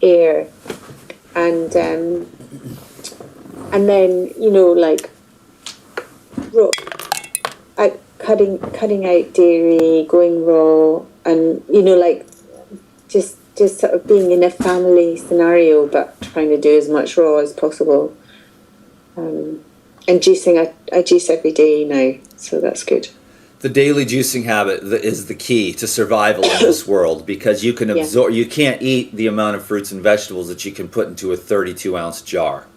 air, and then like raw, cutting out dairy, going raw, and like just sort of being in a family scenario, but trying to do as much raw as possible. And juicing, I juice every day now, so that's good. The daily juicing habit is the key to survival in this world, because you can absorb. You can't eat the amount of fruits and vegetables that you can put into a 32-ounce jar,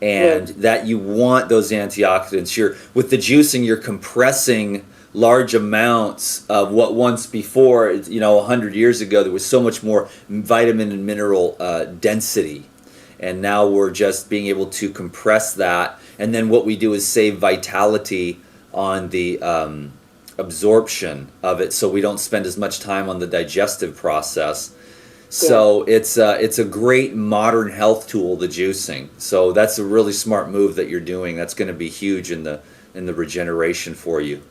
and that you want those antioxidants. With the juicing, you're compressing large amounts of what once before, 100 years ago, there was so much more vitamin and mineral density, and now we're just being able to compress that. And then what we do is save vitality on the absorption of it, so we don't spend as much time on the digestive process. So it's a great modern health tool, the juicing. So that's a really smart move that you're doing. That's going to be huge in the regeneration for you.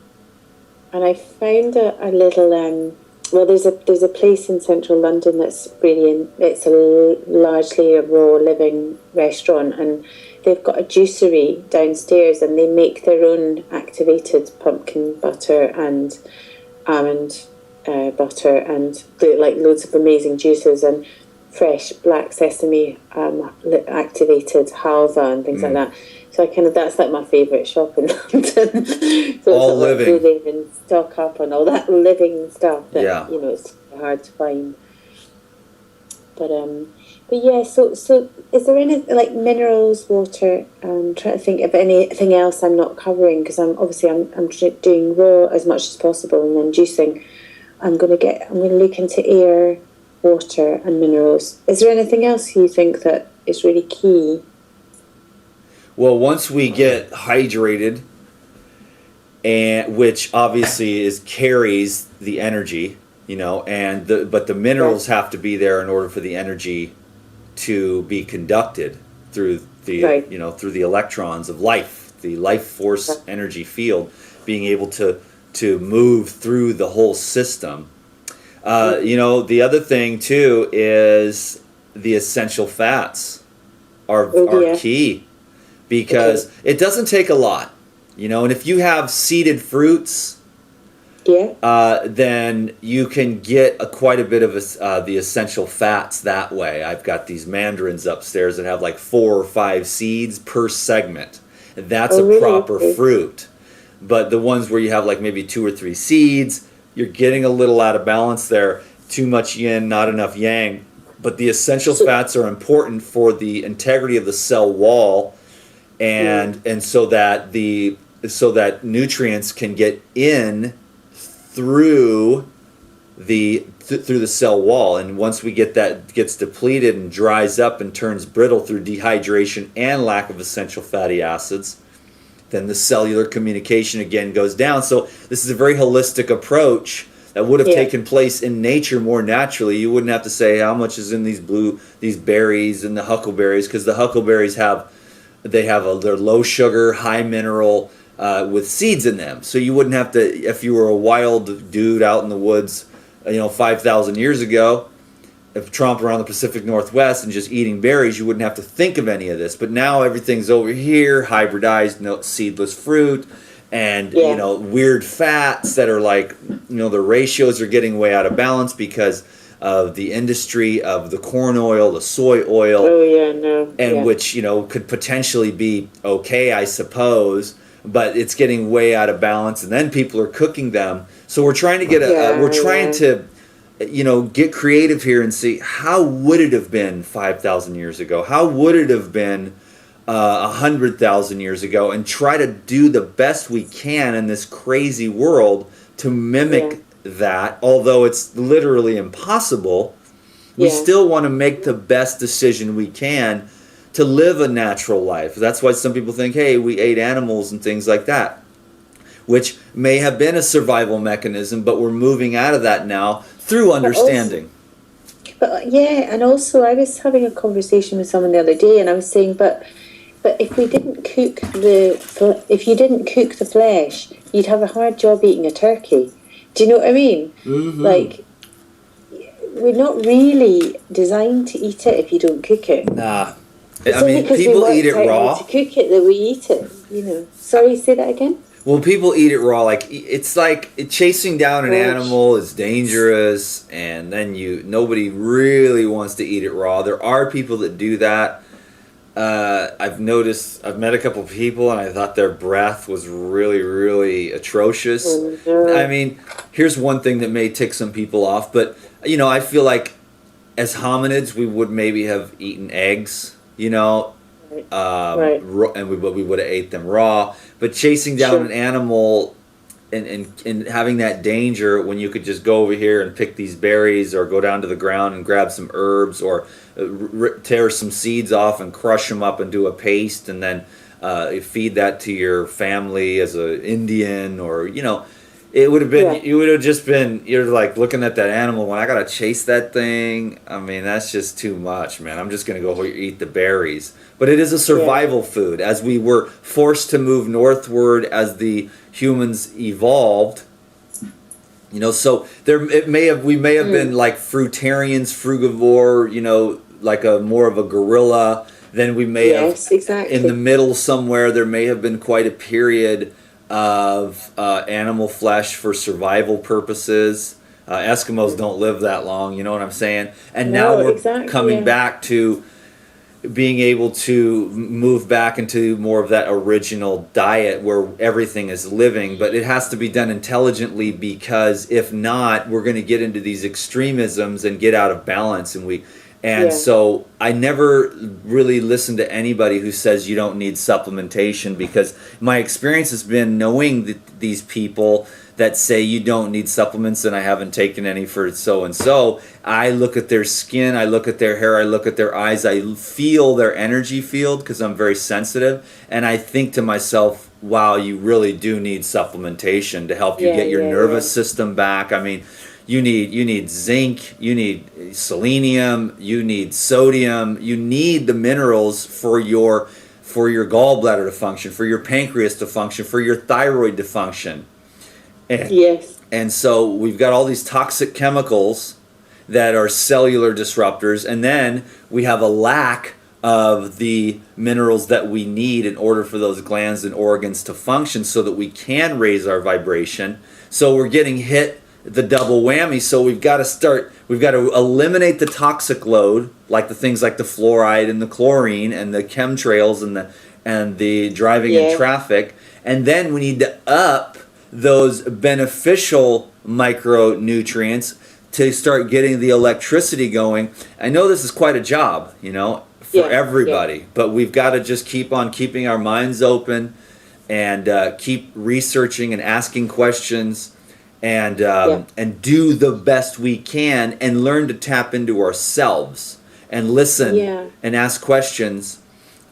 And I found a little well, there's a place in central London that's brilliant. It's largely a raw living restaurant, and they've got a juicery downstairs, and they make their own activated pumpkin butter and almond butter, and like loads of amazing juices, and fresh black sesame activated halva and things like that. So that's like my favourite shop in London. So all living. Like really and stock up on all that living stuff that it's hard to find. But yeah, so is there any like minerals, water? I'm trying to think of anything else I'm not covering, because I'm doing raw as much as possible, and then juicing. I'm gonna look into air, water, and minerals. Is there anything else you think that is really key? Well, once we get hydrated, and which obviously carries the energy, but the minerals have to be there in order for the energy to be conducted through the through the electrons of life, the life force energy field, being able to move through the whole system. The other thing too is the essential fats are key, because it doesn't take a lot, and if you have seeded fruits, then you can get quite a bit of the essential fats that way. I've got these mandarins upstairs that have like 4 or 5 seeds per segment. That's a proper fruit. But the ones where you have like maybe 2 or 3 seeds, you're getting a little out of balance there. Too much yin, not enough yang. But the essential fats are important for the integrity of the cell wall, and so that nutrients can get in through the cell wall. And once we get that gets depleted and dries up and turns brittle through dehydration and lack of essential fatty acids, then the cellular communication again goes down. So this is a very holistic approach that would have taken place in nature more naturally. You wouldn't have to say how much is in these berries and the huckleberries, because the huckleberries they're low sugar, high mineral, with seeds in them. So you wouldn't have to, if you were a wild dude out in the woods, 5,000 years ago, if tromping around the Pacific Northwest and just eating berries, you wouldn't have to think of any of this. But now everything's over here, hybridized, seedless fruit, and weird fats that are like, the ratios are getting way out of balance because of the industry of the corn oil, the soy oil, which could potentially be okay, I suppose, but it's getting way out of balance, and then people are cooking them. So we're trying to get get creative here and see, how would it have been 5,000 years ago? How would it have been 100,000 years ago? And try to do the best we can in this crazy world to mimic that. Although it's literally impossible, we still want to make the best decision we can to live a natural life. That's why some people think, hey, we ate animals and things like that, which may have been a survival mechanism, but we're moving out of that now through understanding. And also I was having a conversation with someone the other day, and I was saying, but if you didn't cook the flesh, you'd have a hard job eating a turkey. Do you know what I mean? Mm-hmm. Like, we're not really designed to eat it if you don't cook it. Nah. It's I only mean, because people we eat it worked out raw. how to cook it that we eat it. Sorry, say that again. Well, people eat it raw. Like it's like chasing down an Gosh. animal is dangerous, and then nobody really wants to eat it raw. There are people that do that. I've noticed. I've met a couple people, and I thought their breath was really, really atrocious. Oh, no. I mean, here's one thing that may tick some people off, but I feel like as hominids, we would maybe have eaten eggs. Right. And we would have ate them raw. But chasing down Sure. an animal and having that danger when you could just go over here and pick these berries or go down to the ground and grab some herbs or tear some seeds off and crush them up and do a paste and then feed that to your family as a Indian or it would have been Yeah. you would have just been you're like looking at that animal when I gotta chase that thing. I mean that's just too much, man. I'm just gonna go eat the berries. But it is a survival food. As we were forced to move northward as the humans evolved, so we may have been like fruitarians, frugivore, like a more of a gorilla. Then we may have exactly. in the middle somewhere there may have been quite a period of animal flesh for survival purposes. Eskimos don't live that long, you know what I'm saying? And now we're coming back to being able to move back into more of that original diet where everything is living, but it has to be done intelligently because if not, we're going to get into these extremisms and get out of balance. So I never really listen to anybody who says you don't need supplementation because my experience has been knowing these people that say you don't need supplements and I haven't taken any for so and so. I look at their skin, I look at their hair, I look at their eyes, I feel their energy field because I'm very sensitive and I think to myself, wow, you really do need supplementation to help you get your nervous system back. I mean, you need zinc, you need selenium, you need sodium, you need the minerals for your gallbladder to function, for your pancreas to function, for your thyroid to function. And so we've got all these toxic chemicals that are cellular disruptors, and then we have a lack of the minerals that we need in order for those glands and organs to function so that we can raise our vibration. So we're getting hit the double whammy. So we've got to eliminate the toxic load, like the things like the fluoride and the chlorine and the chemtrails and the driving in traffic. And then we need to up those beneficial micronutrients to start getting the electricity going. I know this is quite a job, for everybody, but we've got to just keep on keeping our minds open and keep researching and asking questions and do the best we can and learn to tap into ourselves and listen and ask questions.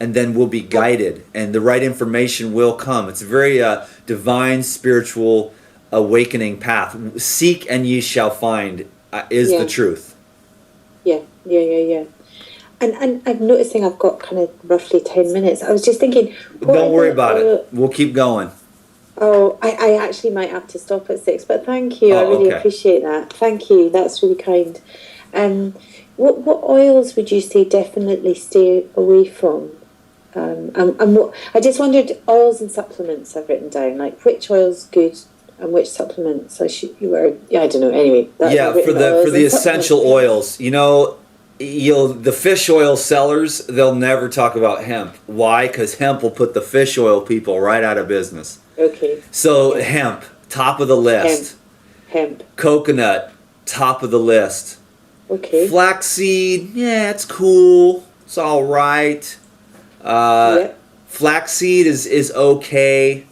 And then we'll be guided, and the right information will come. It's a very divine, spiritual, awakening path. Seek and ye shall find is the truth. Yeah. And I'm noticing I've got kind of roughly 10 minutes. I was just thinking... Don't worry about it. We'll keep going. Oh, I actually might have to stop at 6, but thank you. I really appreciate that. Thank you. That's really kind. What oils would you say definitely stay away from? And what I just wondered, oils and supplements I've written down, like which oil's good and which supplements I don't know. Anyway, for the essential oils, the fish oil sellers, they'll never talk about hemp. Why? Because hemp will put the fish oil people right out of business. Okay. So hemp, top of the list. Hemp. Coconut, top of the list. Okay. Flaxseed, it's cool. It's all right. Flaxseed is okay.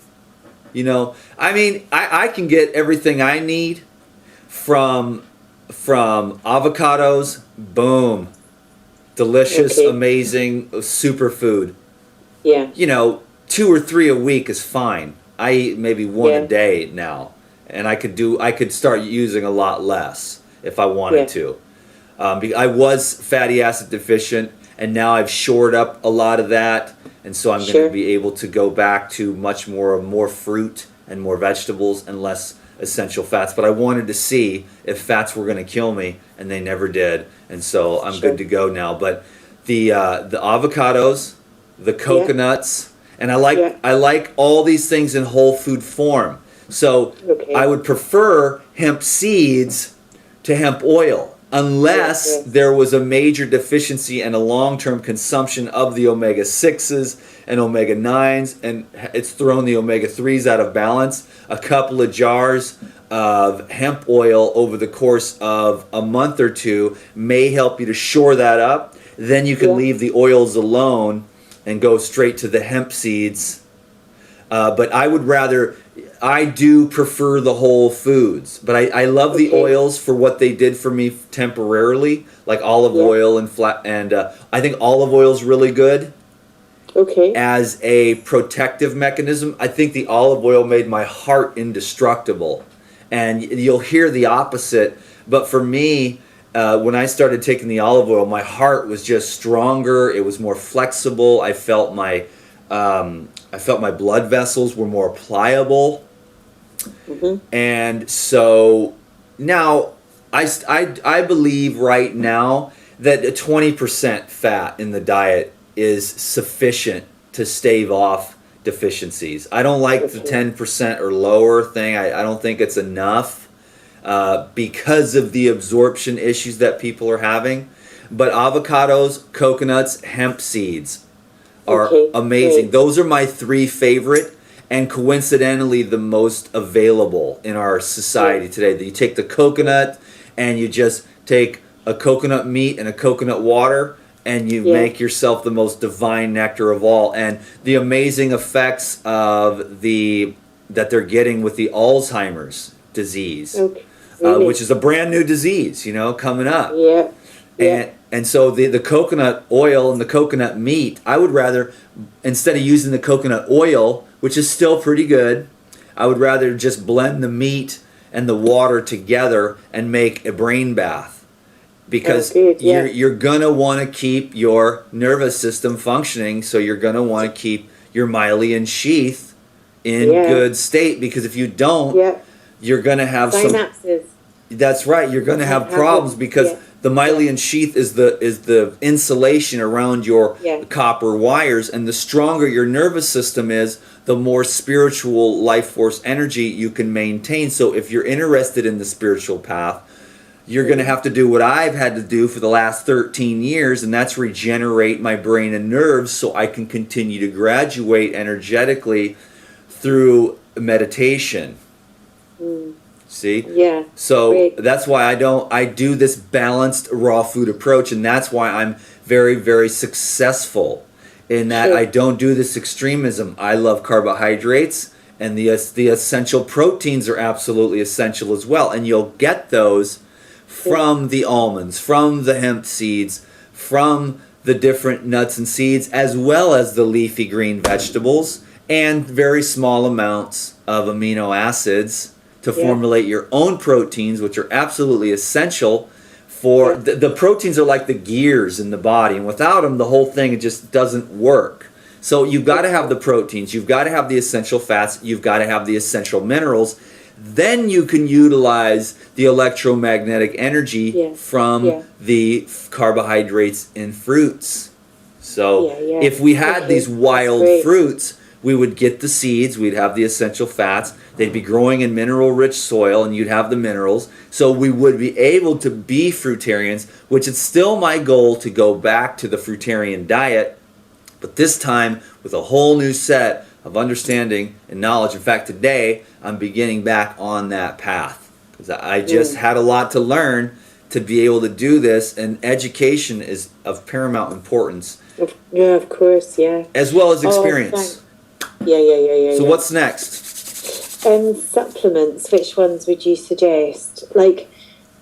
I mean, I can get everything I need from avocados. Boom, delicious, amazing superfood. Yeah. 2 or 3 a week is fine. I eat maybe 1 a day now, and I could start using a lot less if I wanted to. I was fatty acid deficient. And now I've shored up a lot of that, and so I'm going to be able to go back to more fruit and more vegetables and less essential fats, but I wanted to see if fats were going to kill me, and they never did, and so I'm good to go now. But the avocados, the coconuts, and I like all these things in whole food form. So I would prefer hemp seeds to hemp oil, unless there was a major deficiency and a long-term consumption of the omega-6s and omega-9s, and it's thrown the omega-3s out of balance. A couple of jars of hemp oil over the course of a month or two may help you to shore that up. Then you can leave the oils alone and go straight to the hemp seeds. But I do prefer the whole foods, but I love the oils for what they did for me temporarily, like olive oil and I think olive oil is really good. As a protective mechanism. I think the olive oil made my heart indestructible, and you'll hear the opposite. But for me, when I started taking the olive oil, my heart was just stronger. It was more flexible. I felt my blood vessels were more pliable. And so now I believe right now that a 20% fat in the diet is sufficient to stave off deficiencies. I don't like the 10% or lower thing. I don't think it's enough because of the absorption issues that people are having. But avocados, coconuts, hemp seeds are amazing. Those are my three favorite, and coincidentally the most available in our society today. You take the coconut and you just take a coconut meat and a coconut water, and you make yourself the most divine nectar of all. And the amazing effects of that they're getting with the Alzheimer's disease, which is a brand new disease, coming up. And so the coconut oil and the coconut meat, I would rather, instead of using the coconut oil, which is still pretty good, I would rather just blend the meat and the water together and make a brain bath. Because you're going to want to keep your nervous system functioning, so you're going to want to keep your myelin sheath in good state, because if you don't, you're going to have synapses. That's right, you're going to have problems, because the myelin sheath is the insulation around your copper wires, and the stronger your nervous system is, the more spiritual life force energy you can maintain. So if you're interested in the spiritual path, you're going to have to do what I've had to do for the last 13 years, and that's regenerate my brain and nerves so I can continue to graduate energetically through meditation. See? Yeah. So that's why I do this balanced raw food approach, and that's why I'm very, very successful in that I don't do this extremism. I love carbohydrates, and the essential proteins are absolutely essential as well, and you'll get those from the almonds, from the hemp seeds, from the different nuts and seeds, as well as the leafy green vegetables, and very small amounts of amino acids to formulate your own proteins, which are absolutely essential for the proteins are like the gears in the body, and without them the whole thing, it just doesn't work. So you've got to have the proteins, you've got to have the essential fats, you've got to have the essential minerals. Then you can utilize the electromagnetic energy from the carbohydrates in fruits. So if we had these wild fruits, we would get the seeds, we'd have the essential fats, they'd be growing in mineral-rich soil, and you'd have the minerals. So we would be able to be fruitarians, which is still my goal, to go back to the fruitarian diet, but this time with a whole new set of understanding and knowledge. In fact, today I'm beginning back on that path, because I just had a lot to learn to be able to do this, and education is of paramount importance. Yeah, of course, as well as experience. So what's next? Supplements. Which ones would you suggest? Like,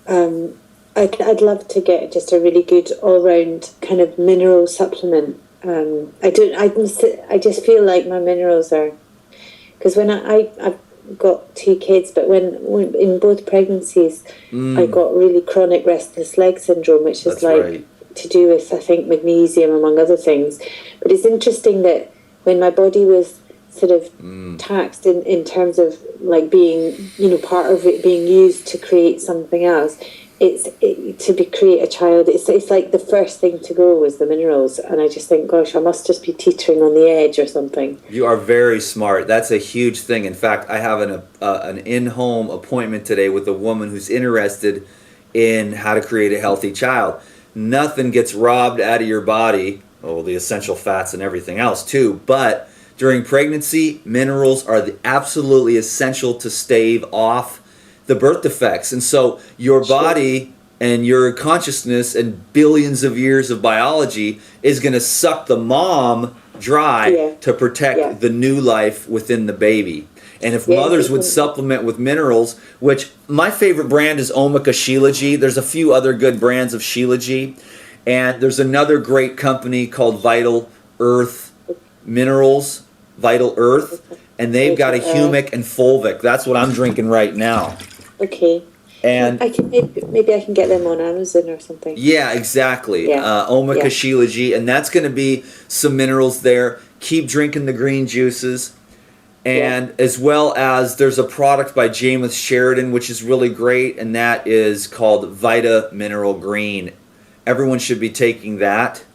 I'd love to get just a really good all-round kind of mineral supplement. I just feel like my minerals are, because when I've got 2 kids, but when in both pregnancies, I got really chronic restless leg syndrome, which is to do with, I think, magnesium among other things. But it's interesting that when my body was sort of taxed in terms of like being, part of it being used to create something else. Create a child. It's like the first thing to go was the minerals, and I just think, gosh, I must just be teetering on the edge or something. You are very smart. That's a huge thing. In fact, I have an in-home appointment today with a woman who's interested in how to create a healthy child. Nothing gets robbed out of your body, the essential fats and everything else too, but during pregnancy, minerals are absolutely essential to stave off the birth defects. And so your body and your consciousness and billions of years of biology is going to suck the mom dry to protect the new life within the baby. And if mothers would supplement with minerals, which my favorite brand is Omega Shilajit. There's a few other good brands of Shilajit. And there's another great company called Vital Earth Minerals, Vital Earth. And they've got a humic and fulvic. That's what I'm drinking right now. Okay. And I can maybe I can get them on Amazon or something. Yeah, exactly. Omega Shilajit. And that's going to be some minerals there. Keep drinking the green juices. And as well as there's a product by James Sheridan, which is really great, and that is called Vita Mineral Green. Everyone should be taking that.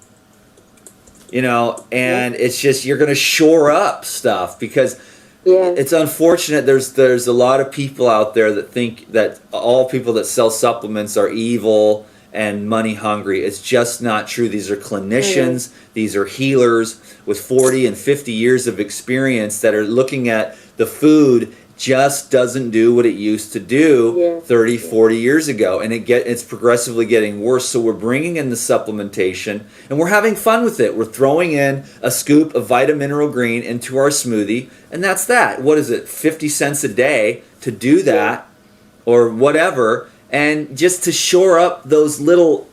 And it's just, you're going to shore up stuff because it's unfortunate. There's a lot of people out there that think that all people that sell supplements are evil and money hungry. It's just not true. These are clinicians. These are healers with 40 and 50 years of experience that are looking at the food just doesn't do what it used to do 30, 40 years ago. And it's progressively getting worse. So we're bringing in the supplementation and we're having fun with it. We're throwing in a scoop of Vita Mineral Green into our smoothie. And that's that. What is it? 50 cents a day to do that or whatever. And just to shore up those little,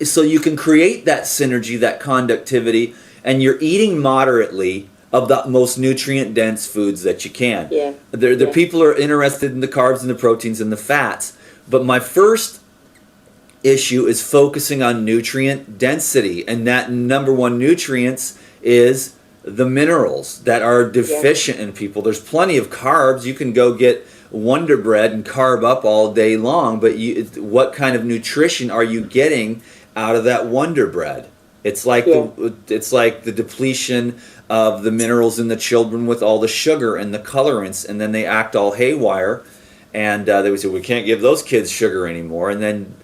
so you can create that synergy, that conductivity, and you're eating moderately of the most nutrient-dense foods that you can. The people are interested in the carbs and the proteins and the fats. But my first issue is focusing on nutrient density. And that number one nutrients is the minerals that are deficient in people. There's plenty of carbs. You can go get Wonder Bread and carb up all day long, but what kind of nutrition are you getting out of that Wonder Bread? It's like the depletion of the minerals in the children with all the sugar and the colorants, and then they act all haywire, and they would say, we can't give those kids sugar anymore, and then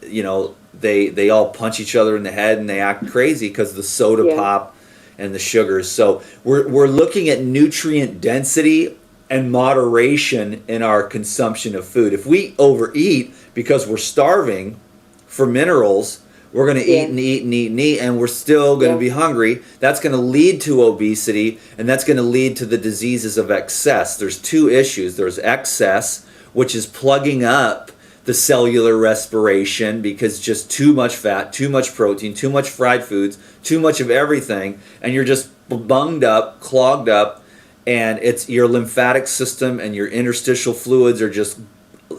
they all punch each other in the head and they act crazy because the soda pop and the sugars. So we're looking at nutrient density and moderation in our consumption of food. If we overeat because we're starving for minerals, we're going to eat and eat and eat and eat, and we're still going to be hungry. That's going to lead to obesity, and that's going to lead to the diseases of excess. There's two issues. There's excess, which is plugging up the cellular respiration because just too much fat, too much protein, too much fried foods, too much of everything, and you're just bunged up, clogged up, and it's your lymphatic system and your interstitial fluids are just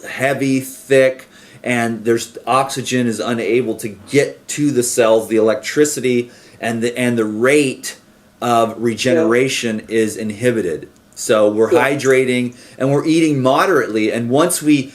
heavy, thick, and there's oxygen is unable to get to the cells. The electricity and the rate of regeneration is inhibited. So we're hydrating and we're eating moderately, and once we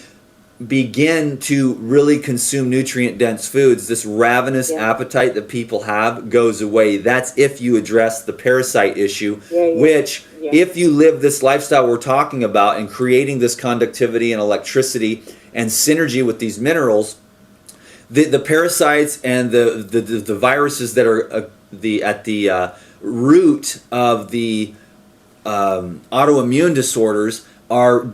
begin to really consume nutrient-dense foods, this ravenous appetite that people have goes away. That's if you address the parasite issue, which if you live this lifestyle we're talking about and creating this conductivity and electricity and synergy with these minerals, the parasites and the viruses that are at the root of the autoimmune disorders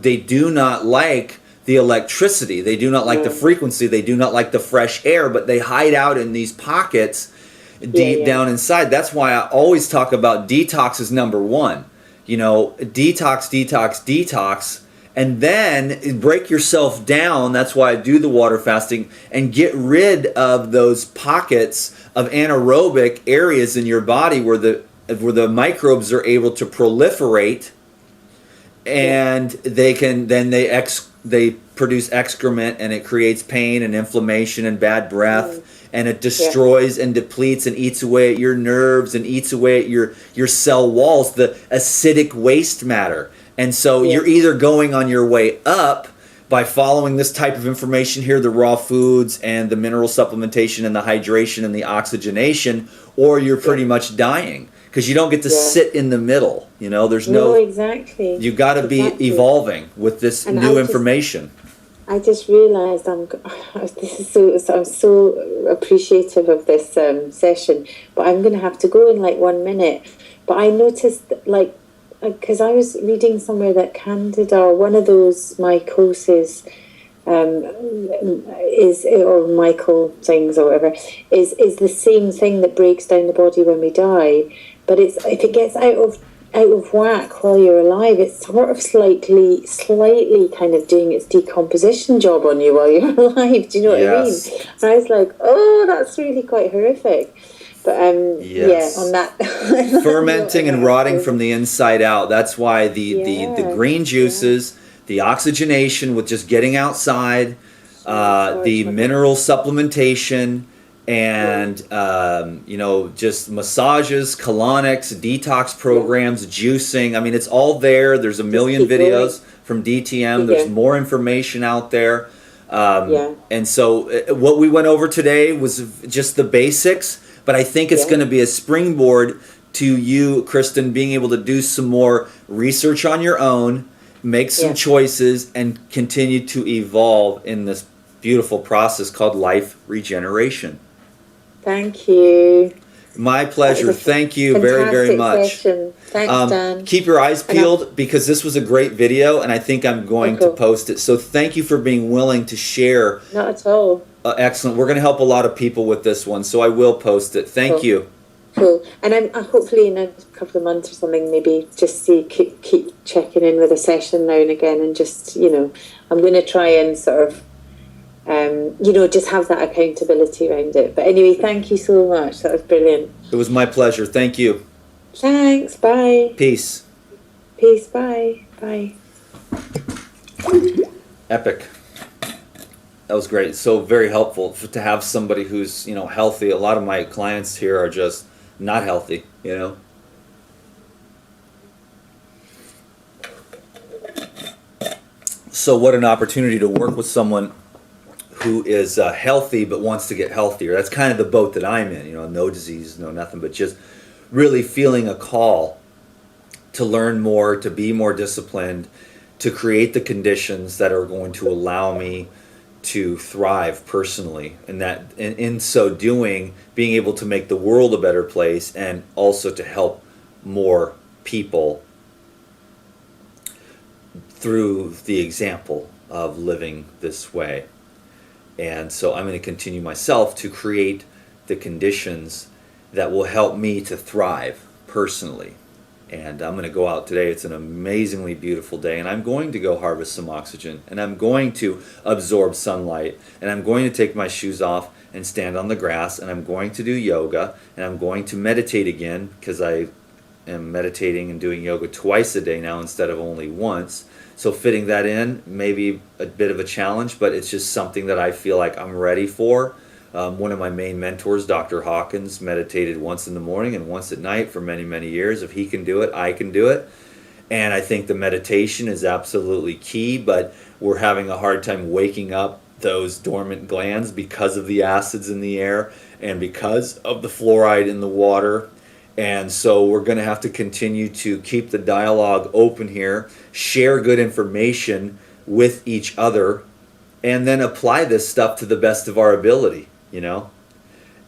they do not like the electricity, they do not like the frequency, they do not like the fresh air, but they hide out in these pockets deep down inside. That's why I always talk about detox is number one. Detox, detox, detox, and then break yourself down. That's why I do the water fasting, and get rid of those pockets of anaerobic areas in your body where the microbes are able to proliferate, and they produce excrement, and it creates pain and inflammation and bad breath and it destroys and depletes and eats away at your nerves and eats away at your cell walls, the acidic waste matter. And so you're either going on your way up by following this type of information here, the raw foods and the mineral supplementation and the hydration and the oxygenation, or you're pretty much dying because you don't get to sit in the middle. You know, there's no exactly. You got to be evolving with this new information. I just realised I'm so appreciative of this session, but I'm going to have to go in like 1 minute. But I noticed that, because I was reading somewhere that Candida, or one of those mycoses, or Michael things or whatever, is the same thing that breaks down the body when we die. But if it gets out of whack while you're alive, it's sort of slightly kind of doing its decomposition job on you while you're alive. Do you know what I mean? And I was like, oh, that's really quite horrific. But on that fermenting and rotting from the inside out. That's why the green juices, the oxygenation with just getting outside, the mineral supplementation, and just massages, colonics, detox programs, juicing. I mean, it's all there. There's a million videos from DTM. There's more information out there. And so what we went over today was just the basics. But I think it's going to be a springboard to you, Kristen, being able to do some more research on your own, make some choices, and continue to evolve in this beautiful process called life regeneration. Thank you. My pleasure. Thank you very, very much. Session. Thanks, Dan. Keep your eyes peeled because this was a great video, and I think I'm going to post it. So thank you for being willing to share. Not at all. Excellent. We're going to help a lot of people with this one, so I will post it. Thank you. Cool. And I'm hopefully in a couple of months or something, maybe just keep checking in with a session now and again, and just, I'm going to try and sort of, just have that accountability around it. But anyway, thank you so much. That was brilliant. It was my pleasure. Thank you. Thanks. Bye. Peace. Peace. Bye. Bye. Epic. That was great. So very helpful to have somebody who's, healthy. A lot of my clients here are just not healthy, So what an opportunity to work with someone who is healthy but wants to get healthier. That's kind of the boat that I'm in, no disease, no nothing, but just really feeling a call to learn more, to be more disciplined, to create the conditions that are going to allow me to thrive personally, and that in so doing, being able to make the world a better place, and also to help more people through the example of living this way. And so I'm going to continue myself to create the conditions that will help me to thrive personally. And I'm going to go out today. It's an amazingly beautiful day, and I'm going to go harvest some oxygen, and I'm going to absorb sunlight, and I'm going to take my shoes off and stand on the grass, and I'm going to do yoga, and I'm going to meditate again, because I am meditating and doing yoga twice a day now instead of only once. So fitting that in may be a bit of a challenge, but it's just something that I feel like I'm ready for. One of my main mentors, Dr. Hawkins, meditated once in the morning and once at night for many, many years. If he can do it, I can do it. And I think the meditation is absolutely key, but we're having a hard time waking up those dormant glands because of the acids in the air and because of the fluoride in the water. And so we're going to have to continue to keep the dialogue open here, share good information with each other, and then apply this stuff to the best of our ability.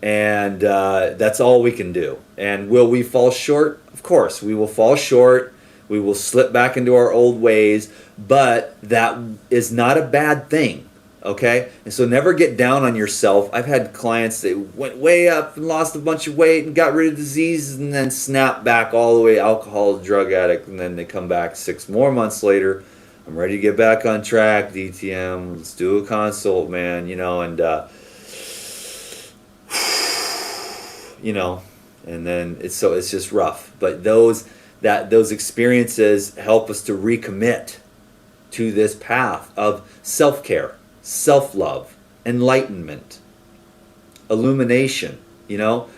And that's all we can do. And will we fall short? Of course, we will fall short. We will slip back into our old ways, but that is not a bad thing, okay? And so never get down on yourself. I've had clients that went way up and lost a bunch of weight and got rid of diseases and then snapped back all the way alcohol, drug addict, and then they come back 6 more months later. I'm ready to get back on track, DTM. Let's do a consult, man, and then it's just rough. But those experiences help us to recommit to this path of self-care, self-love, enlightenment, illumination, you know?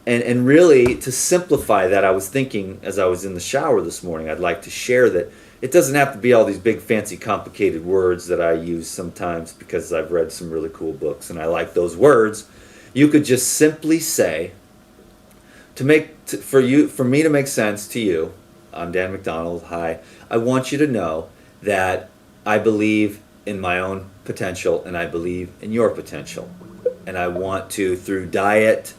And really, to simplify that, I was thinking as I was in the shower this morning, I'd like to share that it doesn't have to be all these big, fancy, complicated words that I use sometimes because I've read some really cool books and I like those words. You could just simply say, for me to make sense to you, I'm Dan McDonald, hi, I want you to know that I believe in my own potential and I believe in your potential. And I want to, through diet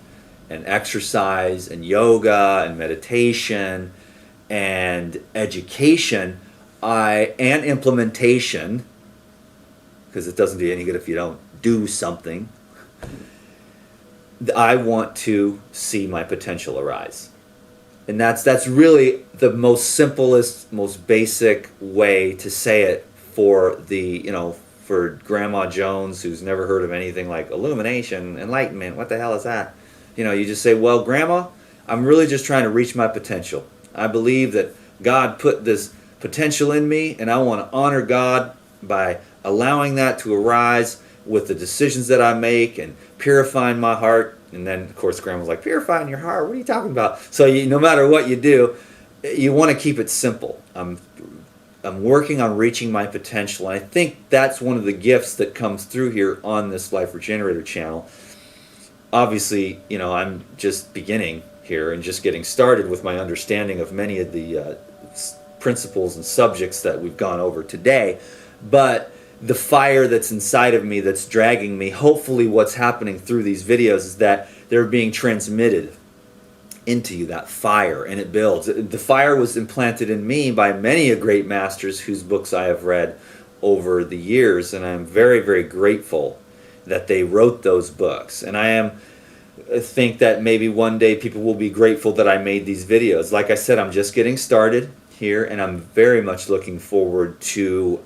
and exercise and yoga and meditation and education and implementation, because it doesn't do any good if you don't do something, I want to see my potential arise. And that's really the most simplest, most basic way to say it for for Grandma Jones, who's never heard of anything like illumination, enlightenment, what the hell is that? You just say, well, Grandma, I'm really just trying to reach my potential. I believe that God put this potential in me, and I want to honor God by allowing that to arise with the decisions that I make and purifying my heart. And then, of course, Grandma's like, purifying your heart? What are you talking about? So no matter what you do, you want to keep it simple. I'm working on reaching my potential, and I think that's one of the gifts that comes through here on this Life Regenerator channel. Obviously, I'm just beginning here and just getting started with my understanding of many of the principles and subjects that we've gone over today. But the fire that's inside of me that's dragging me, hopefully what's happening through these videos is that they're being transmitted into you, that fire, and it builds. The fire was implanted in me by many a great masters whose books I have read over the years, and I'm very, very grateful that they wrote those books. And I think that maybe one day people will be grateful that I made these videos. Like I said, I'm just getting started here, and I'm very much looking forward to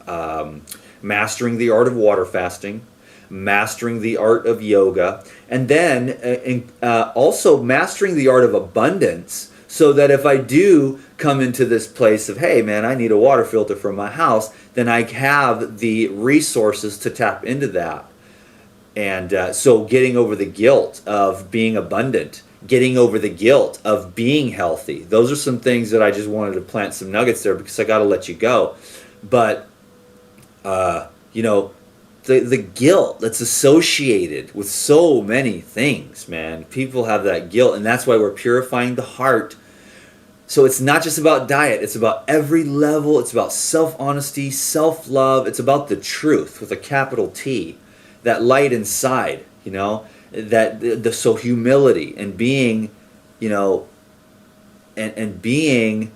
mastering the art of water fasting, mastering the art of yoga, and then also mastering the art of abundance, so that if I do come into this place of, hey man, I need a water filter for my house, then I have the resources to tap into that. And so getting over the guilt of being abundant, getting over the guilt of being healthy. Those are some things that I just wanted to plant some nuggets there, because I got to let you go. But, the guilt that's associated with so many things, man. People have that guilt, and that's why we're purifying the heart. So it's not just about diet. It's about every level. It's about self-honesty, self-love. It's about the truth with a capital T. That light inside, that so humility and being, and being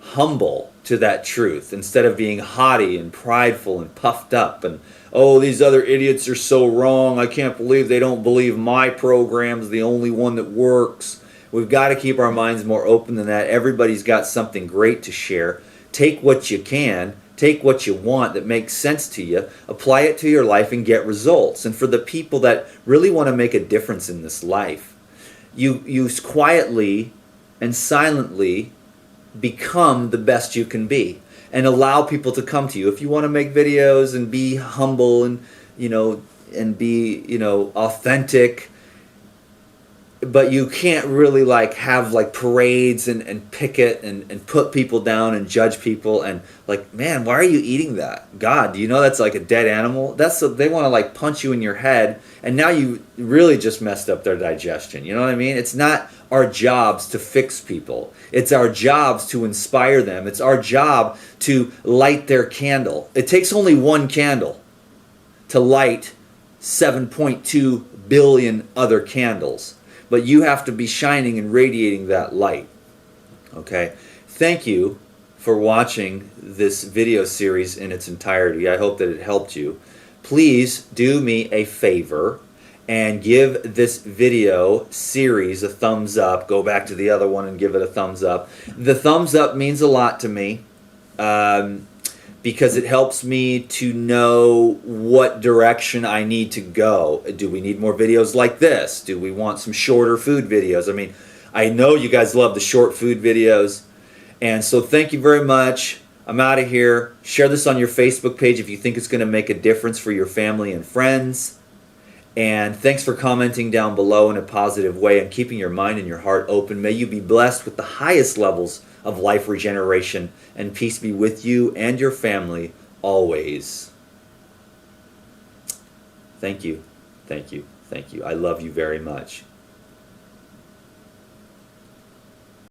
humble to that truth, instead of being haughty and prideful and puffed up and, oh, these other idiots are so wrong. I can't believe they don't believe my program's the only one that works. We've got to keep our minds more open than that. Everybody's got something great to share. Take what you can. Take what you want that makes sense to you, apply it to your life, and get results. And for the people that really want to make a difference in this life, you quietly and silently become the best you can be, and allow people to come to you. If you want to make videos and be humble and be authentic, but you can't really have parades and picket and put people down and judge people and man, why are you eating that? God, do you know that's like a dead animal? They want to punch you in your head, and now you really just messed up their digestion. You know what I mean? It's not our jobs to fix people. It's our jobs to inspire them. It's our job to light their candle. It takes only one candle to light 7.2 billion other candles. But you have to be shining and radiating that light. Okay? Thank you for watching this video series in its entirety. I hope that it helped you. Please do me a favor and give this video series a thumbs up. Go back to the other one and give it a thumbs up. The thumbs up means a lot to me. Because it helps me to know what direction I need to go. Do we need more videos like this? Do we want some shorter food videos? I mean, I know you guys love the short food videos. And so thank you very much. I'm out of here. Share this on your Facebook page if you think it's going to make a difference for your family and friends. And thanks for commenting down below in a positive way and keeping your mind and your heart open. May you be blessed with the highest levels of life regeneration, and peace be with you and your family always. Thank you. Thank you. Thank you. I love you very much.